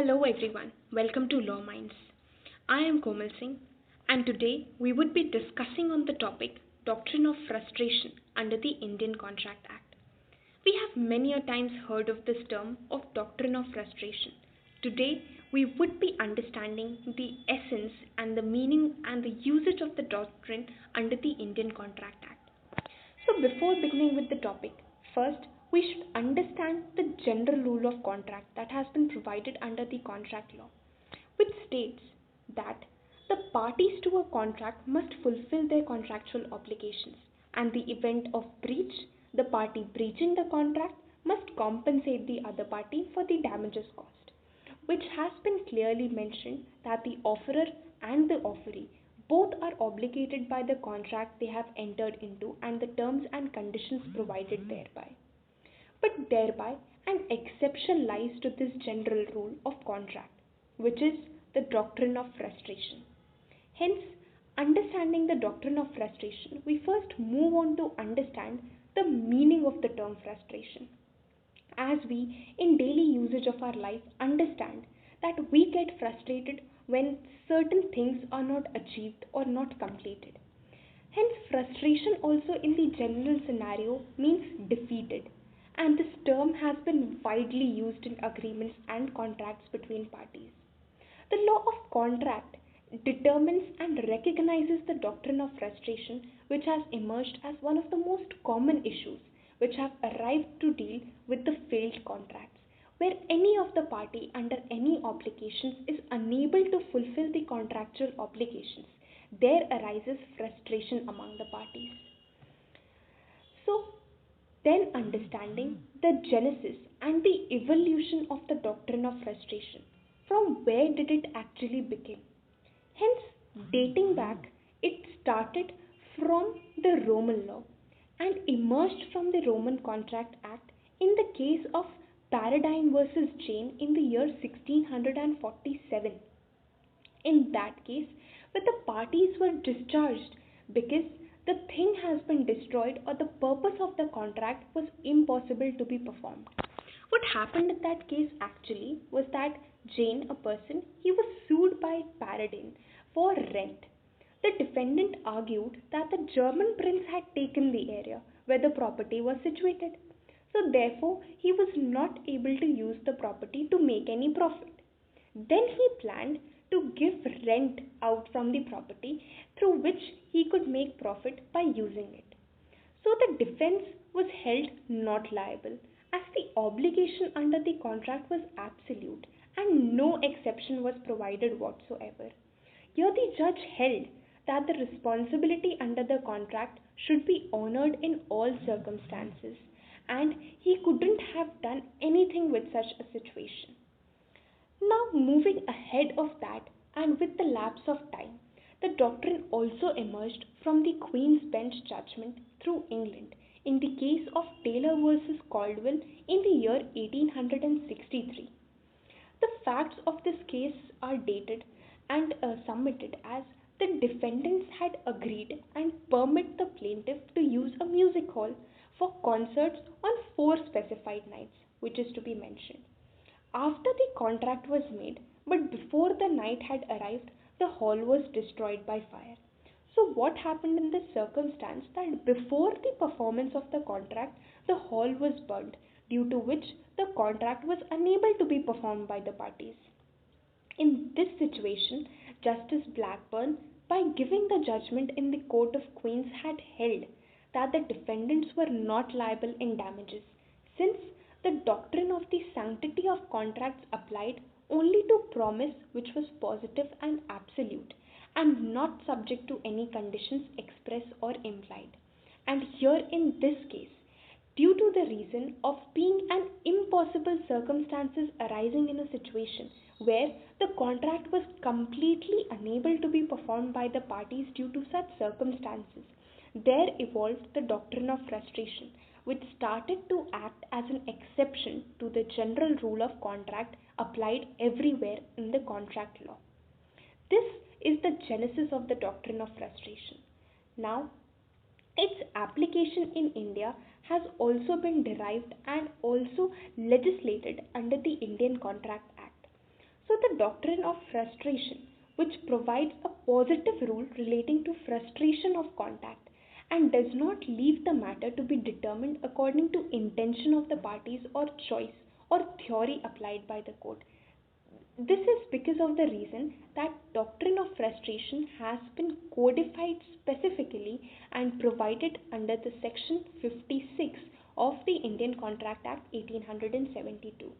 Hello everyone, welcome to Lawminds. I am Komal Singh and today we would be discussing on the topic Doctrine of Frustration under the Indian Contract Act. We have many a times heard of this term of Doctrine of Frustration. Today we would be understanding the essence and the meaning and the usage of the doctrine under the Indian Contract Act. So before beginning with the topic, first we should understand the general rule of contract that has been provided under the contract law, which states that the parties to a contract must fulfill their contractual obligations, and the event of breach, the party breaching the contract must compensate the other party for the damages caused, which has been clearly mentioned that the offerer and the offeree both are obligated by the contract they have entered into and the terms and conditions provided thereby. But thereby an exception lies to this general rule of contract, which is the doctrine of frustration. Hence, understanding the doctrine of frustration, we first move on to understand the meaning of the term frustration. As we, in daily usage of our life, understand that we get frustrated when certain things are not achieved or not completed. Hence, frustration also in the general scenario means defeated, and this term has been widely used in agreements and contracts between parties. The law of contract determines and recognizes the doctrine of frustration, which has emerged as one of the most common issues which have arrived to deal with the failed contracts, where any of the party under any obligations is unable to fulfill the contractual obligations. There arises frustration among the parties. So, then understanding the genesis and the evolution of the doctrine of frustration. From where did it actually begin? Hence, dating back, it started from the Roman law and emerged from the Roman Contract Act in the case of Paradine versus Jane in the year 1647. In that case, where the parties were discharged because the thing has been destroyed or the purpose of the contract was impossible to be performed. What happened in that case actually was that Jane, a person, he was sued by Paradine for rent. The defendant argued that the German prince had taken the area where the property was situated. So therefore, he was not able to use the property to make any profit. Then he planned to give rent out from the property through which he could make profit by using it. So the defense was held not liable as the obligation under the contract was absolute and no exception was provided whatsoever. Here the judge held that the responsibility under the contract should be honored in all circumstances and he couldn't have done anything with such a situation. Now, moving ahead of that, and with the lapse of time, the doctrine also emerged from the Queen's Bench judgment through England in the case of Taylor versus Caldwell in the year 1863. The facts of this case are dated and submitted as the defendants had agreed and permit the plaintiff to use a music hall for concerts on 4 specified nights, which is to be mentioned. After the contract was made, but before the night had arrived, the hall was destroyed by fire. So what happened in this circumstance that before the performance of the contract, the hall was burned, due to which the contract was unable to be performed by the parties. In this situation, Justice Blackburn, by giving the judgment in the Court of Queens, had held that the defendants were not liable in damages, since the doctrine of the sanctity of contracts applied only to promise which was positive and absolute and not subject to any conditions express or implied. And here in this case, due to the reason of being an impossible circumstances arising in a situation where the contract was completely unable to be performed by the parties due to such circumstances, there evolved the doctrine of frustration, which started to act as an exception to the general rule of contract applied everywhere in the contract law. This is the genesis of the doctrine of frustration. Now, its application in India has also been derived and also legislated under the Indian Contract Act. doctrine of frustration, which provides a positive rule relating to frustration of contact and does not leave the matter to be determined according to intention of the parties or choice or theory applied by the court. This is because of the reason that doctrine of frustration has been codified specifically and provided under the section 56 of the Indian Contract Act 1872.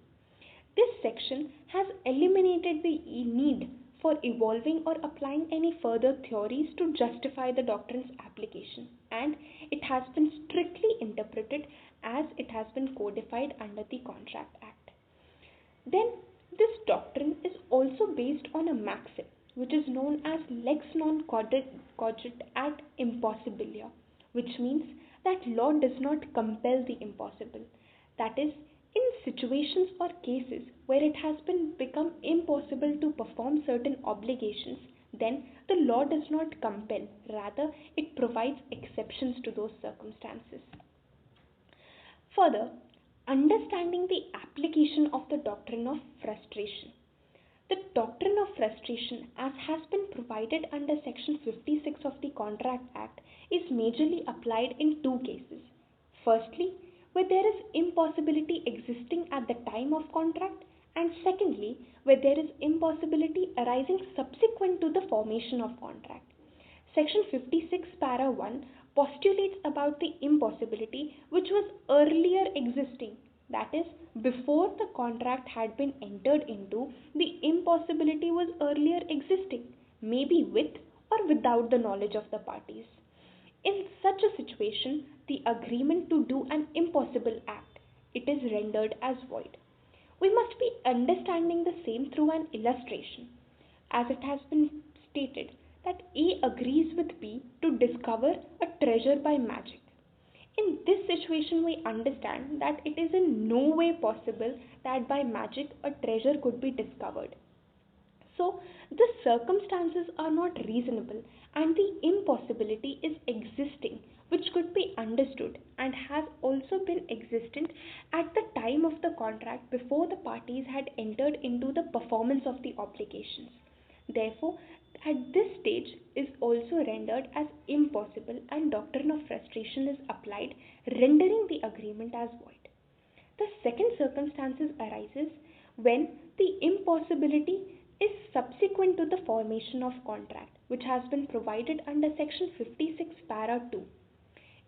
This section has eliminated the need for evolving or applying any further theories to justify the doctrine's application, and it has been strictly interpreted as it has been codified under the Contract Act. Then, this doctrine is also based on a maxim which is known as lex non cogit ad impossibilia, which means that law does not compel the impossible. That is, in situations or cases where it has been become impossible to perform certain obligations, then the law does not compel, rather it provides exceptions to those circumstances. Further, understanding the application of the doctrine of frustration. The doctrine of frustration, as has been provided under Section 56 of the Contract Act, is majorly applied in two cases. Firstly, where there is impossibility existing at the time of contract, and secondly, where there is impossibility arising subsequent to the formation of contract. Section 56 para 1 postulates about the impossibility which was earlier existing, that is, before the contract had been entered into, the impossibility was earlier existing, maybe with or without the knowledge of the parties. In such a situation, the agreement to do an impossible act, it is rendered as void. We must be understanding the same through an illustration, as it has been stated that A agrees with B to discover a treasure by magic. In this situation, we understand that it is in no way possible that by magic a treasure could be discovered. So, the circumstances are not reasonable and the impossibility is existing, which could be understood and has also been existent at the time of the contract before the parties had entered into the performance of the obligations. Therefore, at this stage is also rendered as impossible and doctrine of frustration is applied, rendering the agreement as void. The second circumstances arises when the impossibility is subsequent to the formation of contract, which has been provided under section 56 para 2.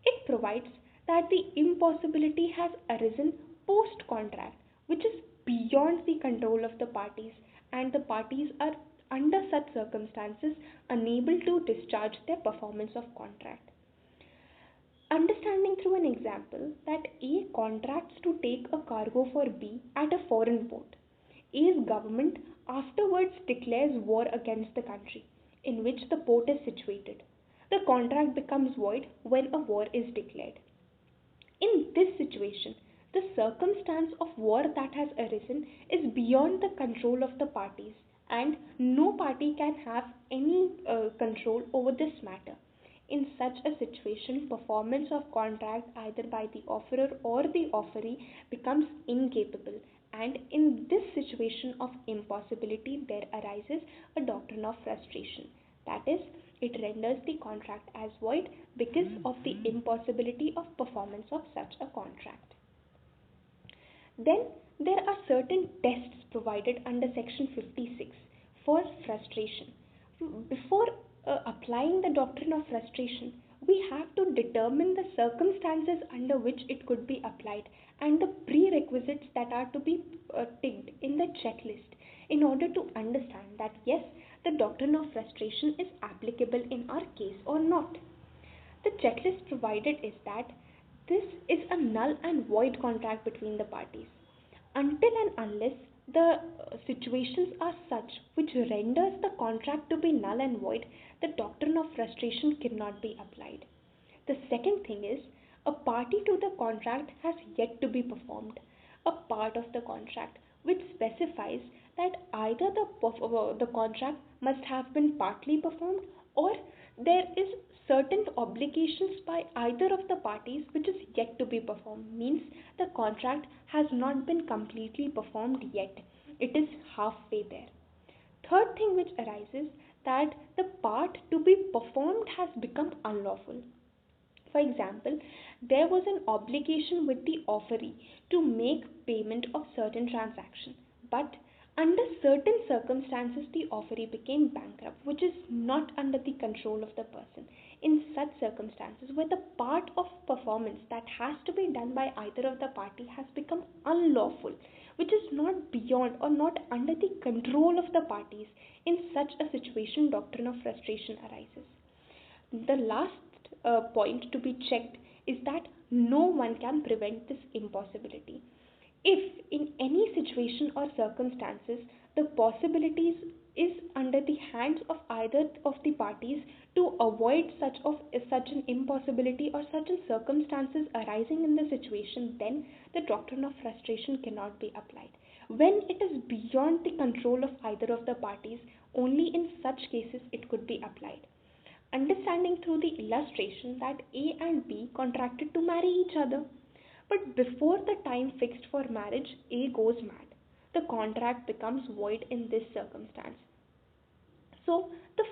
It provides that the impossibility has arisen post contract, which is beyond the control of the parties, and the parties are under such circumstances unable to discharge their performance of contract. Understanding through an example that A contracts to take a cargo for B at a foreign port. A's government afterwards declares war against the country in which the port is situated. The contract becomes void when a war is declared. In this situation, the circumstance of war that has arisen is beyond the control of the parties, and no party can have any control over this matter. In such a situation, performance of contract either by the offerer or the offeree becomes incapable, and in this situation of impossibility there arises a doctrine of frustration. That is, it renders the contract as void because of the impossibility of performance of such a contract. Then there are certain tests provided under section 56 for frustration. Before applying the doctrine of frustration, we have to determine the circumstances under which it could be applied and the prerequisites that are to be ticked in the checklist in order to understand that yes, the doctrine of frustration is applicable in our case or not. The checklist provided is that this is a null and void contract between the parties. Until and unless the situations are such which renders the contract to be null and void, the doctrine of frustration cannot be applied. The second thing is, a party to the contract has yet to be performed, a part of the contract which specifies that either the contract must have been partly performed or there is certain obligations by either of the parties which is yet to be performed, means the contract has not been completely performed yet, it is halfway there. Third thing which arises, that the part to be performed has become unlawful. For example, there was an obligation with the offeree to make payment of certain transaction, but under certain circumstances the offeree became bankrupt, which is not under the control of the person. In such circumstances, where the part of performance that has to be done by either of the party has become unlawful, which is not beyond or not under the control of the parties, in such a situation, doctrine of frustration arises. The last point to be checked is that no one can prevent this impossibility. If in any situation or circumstances the possibilities is under the hands of either of the parties to avoid such an impossibility or such a circumstances arising in the situation, then the doctrine of frustration cannot be applied. When it is beyond the control of either of the parties, only in such cases it could be applied. Understanding through the illustration that A and B contracted to marry each other. But before the time fixed for marriage, A goes mad. The contract becomes void in this circumstance. So, the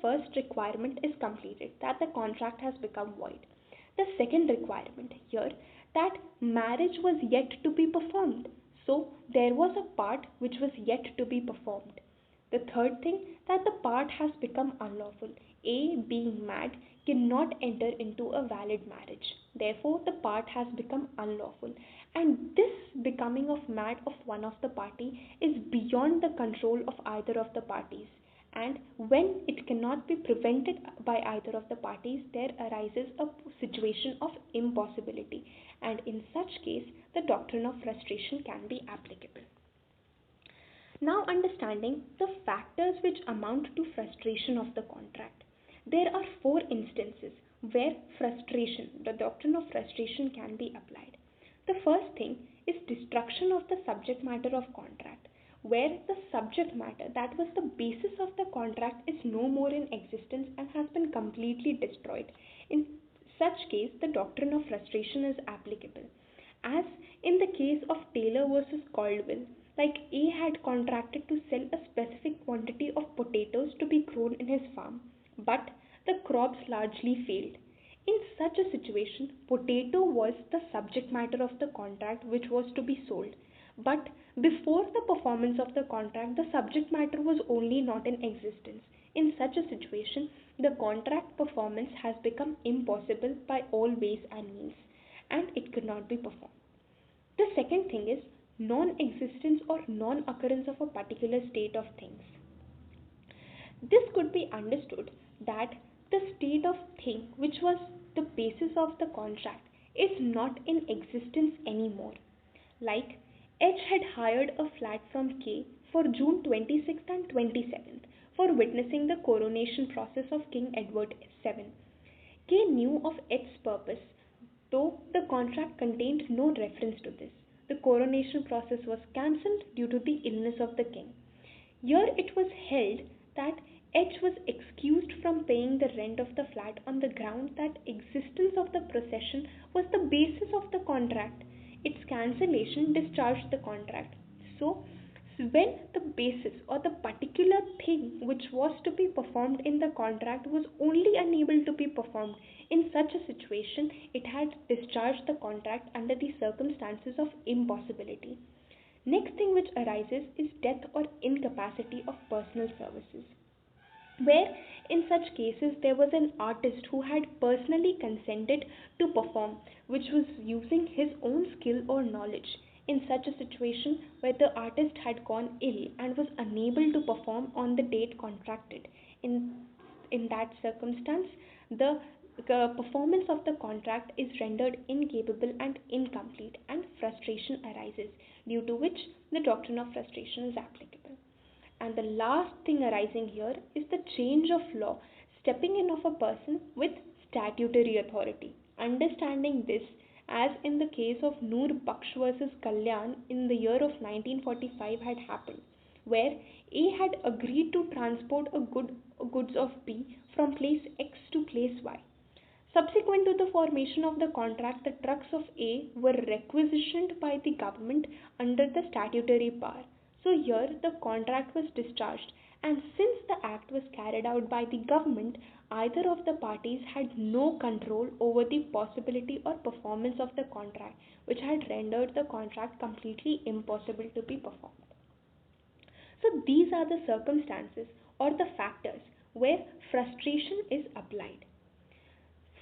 first requirement is completed, that the contract has become void. The second requirement here, that marriage was yet to be performed. So, there was a part which was yet to be performed. The third thing, that the part has become unlawful. A, being mad, cannot enter into a valid marriage. Therefore, the part has become unlawful. And this becoming of mad of one of the party is beyond the control of either of the parties. And when it cannot be prevented by either of the parties, there arises a situation of impossibility. And in such case, the doctrine of frustration can be applicable. Now, understanding the factors which amount to frustration of the contract. There are four instances where frustration, the doctrine of frustration, can be applied. The first thing is destruction of the subject matter of contract, where the subject matter that was the basis of the contract is no more in existence and has been completely destroyed. In such case, the doctrine of frustration is applicable. As in the case of Taylor versus Caldwell, like A had contracted to sell a specific quantity of potatoes to be grown in his farm, but the crops largely failed. In such a situation, potato was the subject matter of the contract which was to be sold. But before the performance of the contract, the subject matter was only not in existence. In such a situation, the contract performance has become impossible by all ways and means, and it could not be performed. The second thing is non-existence or non-occurrence of a particular state of things. This could be understood that the state of thing which was the basis of the contract is not in existence anymore. Like H had hired a flat from K for June 26th and 27th for witnessing the coronation process of King Edward VII. K knew of H's purpose, though the contract contained no reference to this. The coronation process was cancelled due to the illness of the king. Here it was held that H was excused from paying the rent of the flat on the ground that existence of the procession was the basis of the contract. Its cancellation discharged the contract. So, when the basis or the particular thing which was to be performed in the contract was only unable to be performed, in such a situation it had discharged the contract under the circumstances of impossibility. Next thing which arises is death or incapacity of personal services, where in such cases there was an artist who had personally consented to perform, which was using his own skill or knowledge. In such a situation where the artist had gone ill and was unable to perform on the date contracted, in that circumstance, the performance of the contract is rendered incapable and incomplete, and frustration arises, due to which the doctrine of frustration is applicable. And the last thing arising here is the change of law, stepping in of a person with statutory authority. Understanding this, as in the case of Noor Baksh versus Kalyan in the year of 1945 had happened, where A had agreed to transport goods of B from place X to place Y. Subsequent to the formation of the contract, the trucks of A were requisitioned by the government under the statutory power. So here the contract was discharged, and since the act was carried out by the government, either of the parties had no control over the possibility or performance of the contract, which had rendered the contract completely impossible to be performed. So these are the circumstances or the factors where frustration is applied.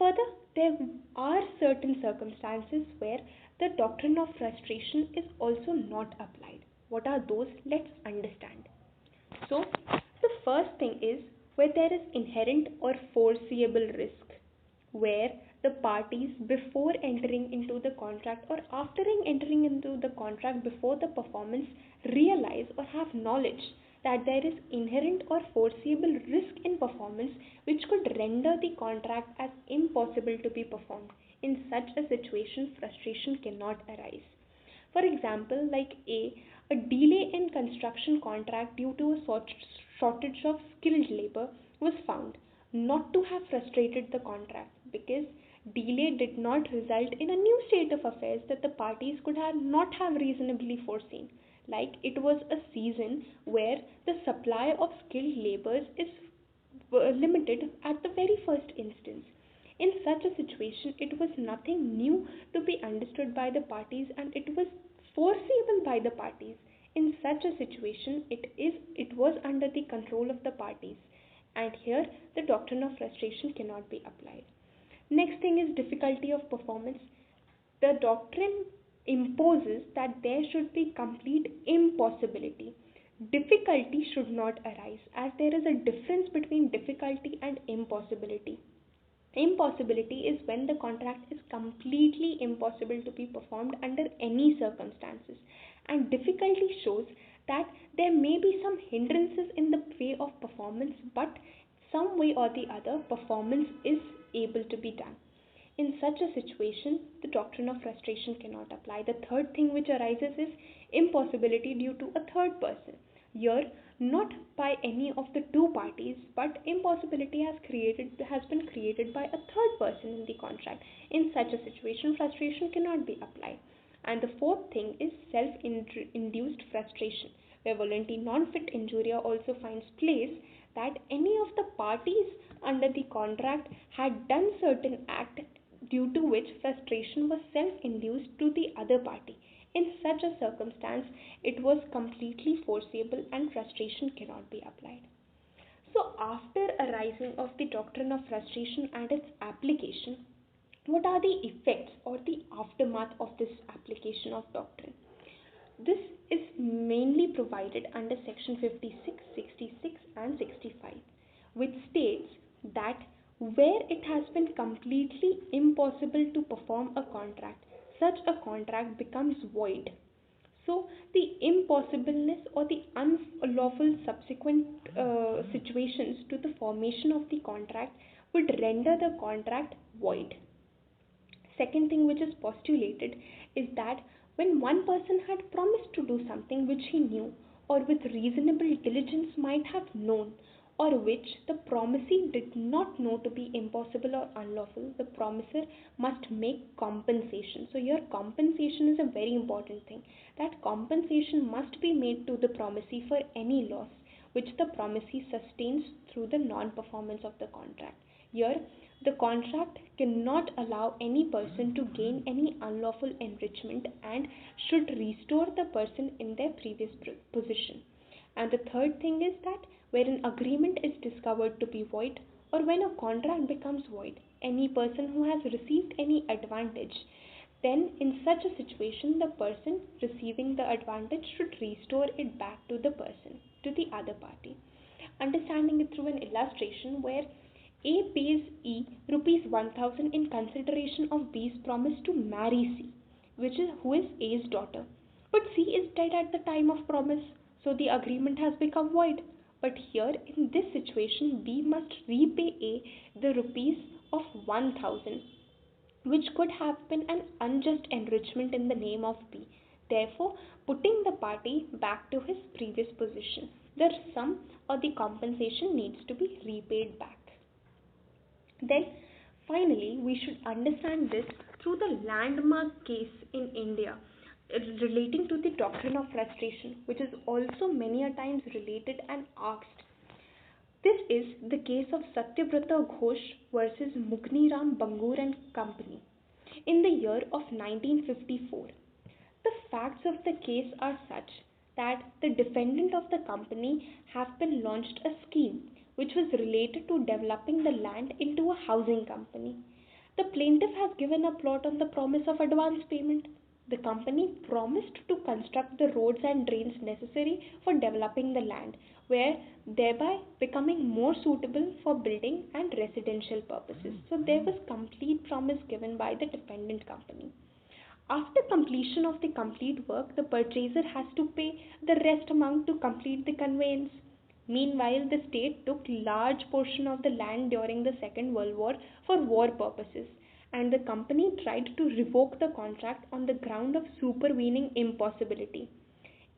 Further, there are certain circumstances where the doctrine of frustration is also not applied. What are those? Let's understand. So, the first thing is where there is inherent or foreseeable risk, where the parties before entering into the contract or after entering into the contract before the performance realize or have knowledge that there is inherent or foreseeable risk in performance which could render the contract as impossible to be performed. In such a situation, frustration cannot arise. For example, like a delay in construction contract due to a shortage of skilled labor was found not to have frustrated the contract because delay did not result in a new state of affairs that the parties could have not have reasonably foreseen. Like it was a season where the supply of skilled laborers is limited at the very first instance. In such a situation, it was nothing new to be understood by the parties and it was foreseeable by the parties. In such a situation, it was under the control of the parties. And here, the doctrine of frustration cannot be applied. Next thing is difficulty of performance. The doctrine imposes that there should be complete impossibility. Difficulty should not arise, as there is a difference between difficulty and impossibility. Impossibility is when the contract is completely impossible to be performed under any circumstances, and difficulty shows that there may be some hindrances in the way of performance, but some way or the other, performance is able to be done. In such a situation, the doctrine of frustration cannot apply. The third thing which arises is impossibility due to a third person. Here, not by any of the two parties, but impossibility has been created by a third person in the contract. In such a situation, frustration cannot be applied. And the fourth thing is self-induced frustration, where voluntary non-fit injuria also finds place that any of the parties under the contract had done certain act due to which frustration was self-induced to the other party. In such a circumstance, it was completely foreseeable and frustration cannot be applied. So, after arising of the doctrine of frustration and its application, what are the effects or the aftermath of this application of doctrine? This is mainly provided under section 56, 66 and 65, which states that where it has been completely impossible to perform a contract, such a contract becomes void. So, the impossibleness or the unlawful subsequent situations to the formation of the contract would render the contract void. Second thing which is postulated is that when one person had promised to do something which he knew or with reasonable diligence might have known, or which the promisee did not know to be impossible or unlawful, the promiser must make compensation. So here compensation is a very important thing. That compensation must be made to the promisee for any loss which the promisee sustains through the non-performance of the contract. Here the contract cannot allow any person to gain any unlawful enrichment and should restore the person in their previous position. And the third thing is that where an agreement is discovered to be void or when a contract becomes void, any person who has received any advantage, then in such a situation the person receiving the advantage should restore it back to the person, to the other party. Understanding it through an illustration where A pays E rupees 1000 in consideration of B's promise to marry C, who is A's daughter. But C is dead at the time of promise, so the agreement has become void. But here in this situation, B must repay A the rupees of 1000, which could have been an unjust enrichment in the name of B, therefore putting the party back to his previous position. The sum or the compensation needs to be repaid back. Then finally we should understand this through the landmark case in India. relating to the doctrine of frustration, which is also many a times related and asked. This is the case of Satyabrata Ghosh versus Mugniram Bangur and Company in the year of 1954. The facts of the case are such that the defendant of the company have been launched a scheme which was related to developing the land into a housing company. The plaintiff has given a plot on the promise of advance payment. The company promised to construct the roads and drains necessary for developing the land, where thereby becoming more suitable for building and residential purposes. So there was complete promise given by the defendant company. After completion of the complete work, the purchaser has to pay the rest amount to complete the conveyance. Meanwhile, the state took large portion of the land during the Second World War for war purposes, and the company tried to revoke the contract on the ground of supervening impossibility.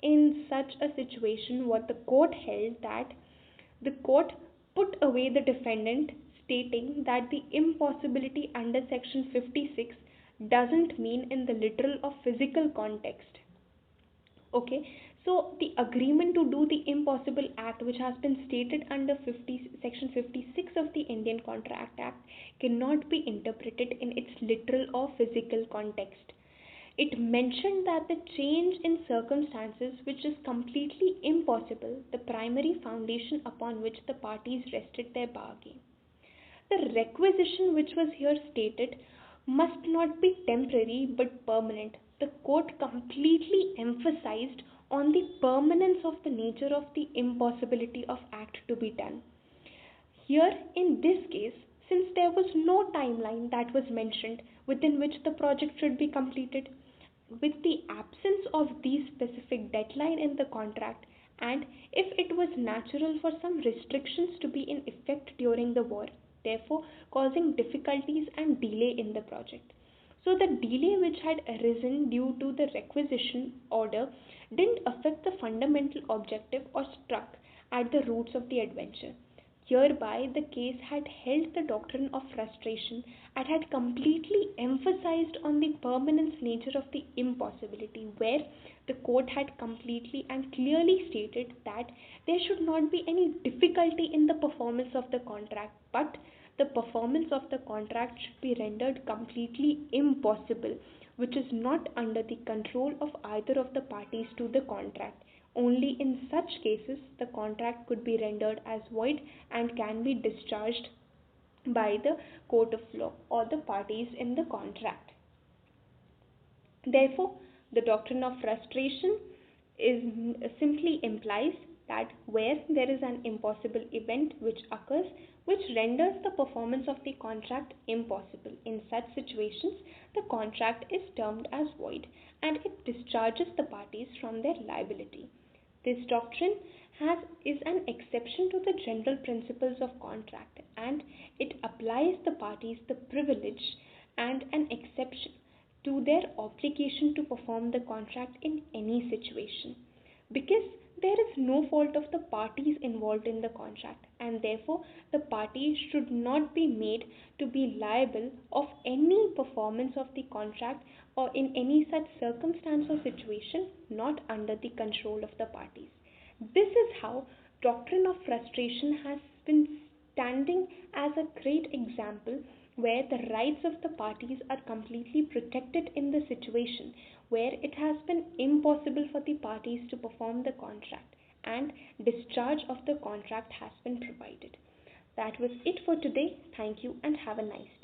In such a situation, what the court held that the court put away the defendant, stating that the impossibility under section 56 doesn't mean in the literal or physical context. Okay, so the agreement to do the impossible act, which has been stated under section 56 of the Indian Contract Act, cannot be interpreted in its literal or physical context. It mentioned that the change in circumstances which is completely impossible, the primary foundation upon which the parties rested their bargain. The requisition which was here stated must not be temporary but permanent. The court completely emphasized on the permanence of the nature of the impossibility of act to be done. Here, in this case, since there was no timeline that was mentioned within which the project should be completed, with the absence of these specific deadline in the contract, and if it was natural for some restrictions to be in effect during the war, therefore causing difficulties and delay in the project. So the delay which had arisen due to the requisition order didn't affect the fundamental objective or struck at the roots of the adventure. Hereby, the case had held the doctrine of frustration and had completely emphasized on the permanence nature of the impossibility, where the court had completely and clearly stated that there should not be any difficulty in the performance of the contract, but the performance of the contract should be rendered completely impossible, which is not under the control of either of the parties to the contract. Only in such cases the contract could be rendered as void and can be discharged by the court of law or the parties in the contract. Therefore, the doctrine of frustration is simply implies that where there is an impossible event which occurs which renders the performance of the contract impossible, in such situations the contract is termed as void and it discharges the parties from their liability. This doctrine is an exception to the general principles of contract, and it applies the parties the privilege and an exception to their obligation to perform the contract in any situation, because there is no fault of the parties involved in the contract, and therefore the parties should not be made to be liable of any performance of the contract or in any such circumstance or situation not under the control of the parties. This is how doctrine of frustration has been standing as a great example where the rights of the parties are completely protected in the situation where it has been impossible for the parties to perform the contract and discharge of the contract has been provided. That was it for today. Thank you and have a nice day.